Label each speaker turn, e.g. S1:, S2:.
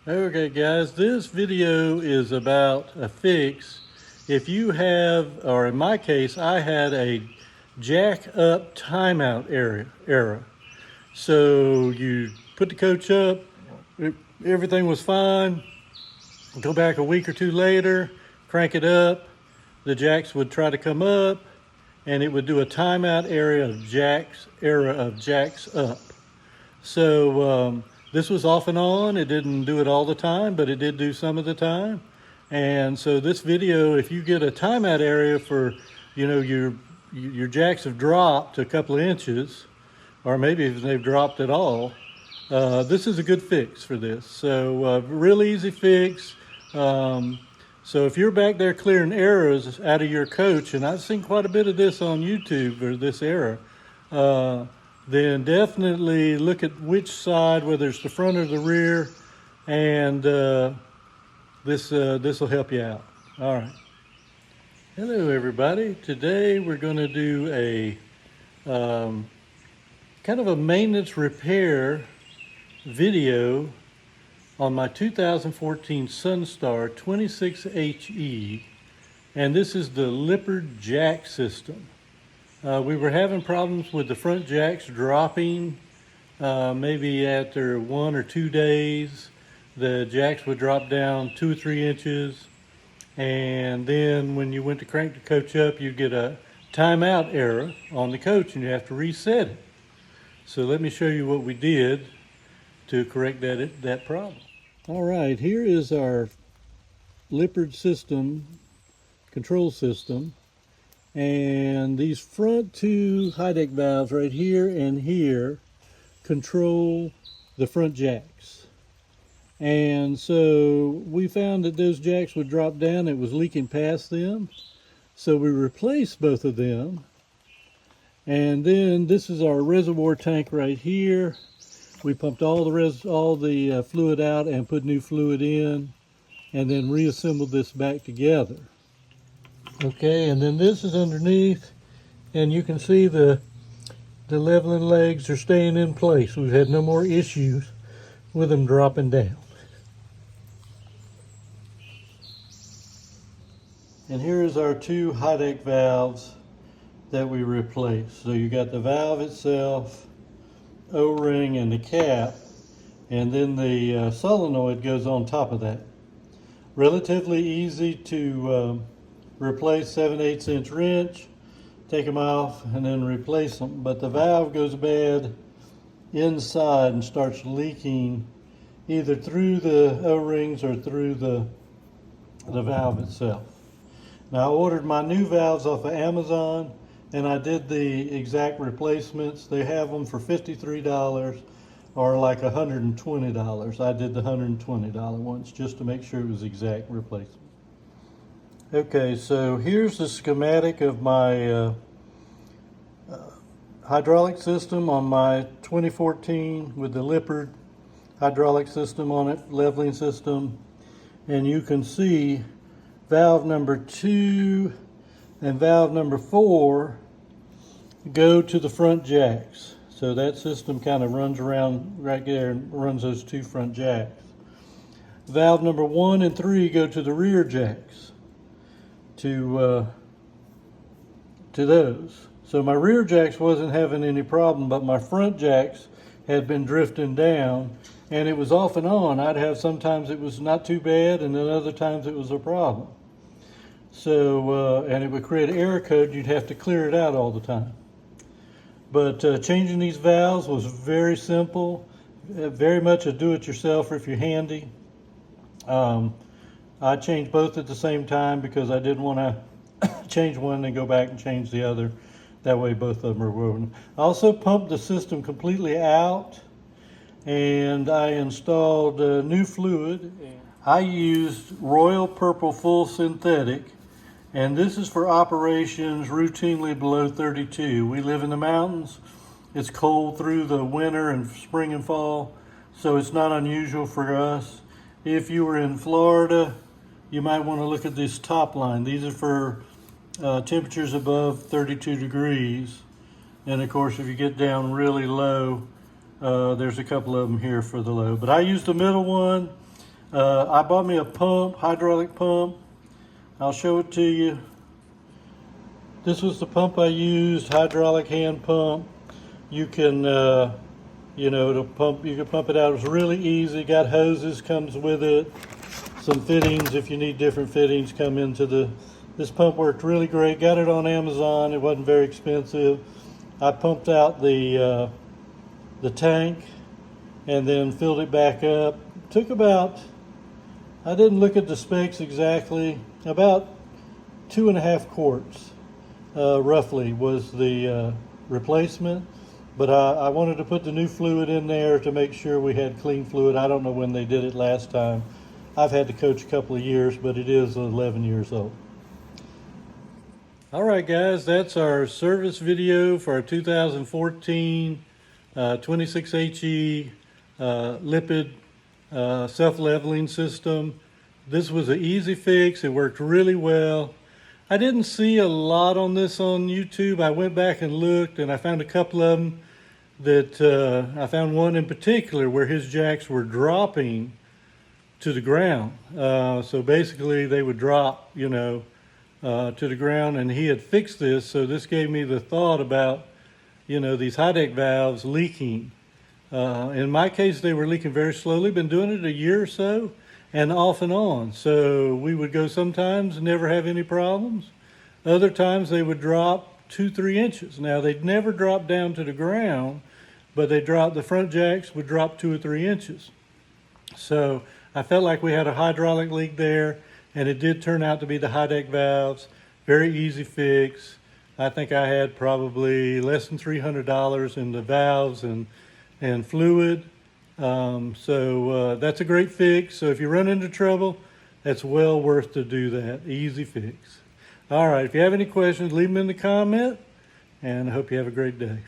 S1: Okay guys, this video is about a fix. If you have, or in my case, I had a jack up timeout error. So you put the coach up, everything was fine. Go back a week or two later, crank it up, the jacks would try to come up and it would do a timeout error of jacks up. So this was off and on. It didn't do it all the time, but it did do some of the time. And so this video, if you get a timeout area for, your jacks have dropped a couple of inches, or maybe if they've dropped at all, this is a good fix for this. So real easy fix. So if you're back there clearing errors out of your coach, and I've seen quite a bit of this on YouTube, or this error, then definitely look at which side, whether it's the front or the rear, and this will help you out. All right. Hello, everybody. Today we're going to do a kind of a maintenance repair video on my 2014 Sunstar 26HE, and this is the Leopard jack system. We were having problems with the front jacks dropping. Maybe after 1 or 2 days, the jacks would drop down 2 or 3 inches. And then when you went to crank the coach up, you get a timeout error on the coach and you have to reset it. So let me show you what we did to correct that problem. All right, here is our Leopard system, control system. And these front two high deck valves right here and here control the front jacks. And so we found that those jacks would drop down. It was leaking past them. So we replaced both of them. And then this is our reservoir tank right here. We pumped all the fluid out and put new fluid in, and then reassembled this back together. Okay, and then this is underneath, and you can see the leveling legs are staying in place. We've had no more issues with them dropping down. And here is our two high deck valves that we replaced. So you got the valve itself, O-ring, and the cap, and then the solenoid goes on top of that. Relatively easy to replace 7/8 inch wrench, take them off and then replace them. But the valve goes bad inside and starts leaking either through the O-rings or through the valve itself. Now I ordered my new valves off of Amazon and I did the exact replacements. They have them for $53 or like $120. I did the $120 ones just to make sure it was exact replacement. Okay, so here's the schematic of my hydraulic system on my 2014 with the Leopard hydraulic system on it, leveling system. And you can see valve number 2 and valve number 4 go to the front jacks. So that system kind of runs around right there and runs those two front jacks. Valve number 1 and 3 go to the rear jacks. To those. So my rear jacks wasn't having any problem, but my front jacks had been drifting down, and it was off and on. I'd have sometimes it was not too bad, and then other times it was a problem. So, and it would create an error code. You'd have to clear it out all the time. But changing these valves was very simple, very much a do-it-yourselfer if you're handy. I changed both at the same time because I didn't want to change one and go back and change the other. That way both of them are woven. I also pumped the system completely out and I installed new fluid. I used Royal Purple Full Synthetic, and this is for operations routinely below 32. We live in the mountains. It's cold through the winter and spring and fall, so it's not unusual for us. If you were in Florida, you might want to look at this top line. These are for temperatures above 32 degrees. And of course, if you get down really low, there's a couple of them here for the low. But I used the middle one. I bought me a pump, hydraulic pump. I'll show it to you. This was the pump I used, hydraulic hand pump. You can, you can pump it out. It was really easy. Got hoses, comes with it. Some fittings, if you need different fittings, come into this pump. Worked really great. Got it on Amazon. It wasn't very expensive. I pumped out the tank and then filled it back up. Took about, I didn't look at the specs exactly, about 2.5 quarts roughly was the replacement. But I wanted to put the new fluid in there to make sure we had clean fluid. I don't know when they did it last time. I've had to coach a couple of years, but it is 11 years old. All right, guys, that's our service video for our 2014 26HE Leopard self-leveling system. This was an easy fix. It worked really well. I didn't see a lot on this on YouTube. I went back and looked, and I found a couple of them that I found one in particular where his jacks were dropping to the ground. So basically they would drop, to the ground, and he had fixed this. So this gave me the thought about, these high deck valves leaking. In my case, they were leaking very slowly. Been doing it a year or so, and off and on. So we would go sometimes, never have any problems. Other times they would drop 2-3 inches. Now they'd never drop down to the ground, but the front jacks would drop 2 or 3 inches. So I felt like we had a hydraulic leak there, and it did turn out to be the high deck valves. Very easy fix. I think I had probably less than $300 in the valves and fluid. So that's a great fix. So if you run into trouble, that's well worth to do that. Easy fix. All right, if you have any questions, leave them in the comment, and I hope you have a great day.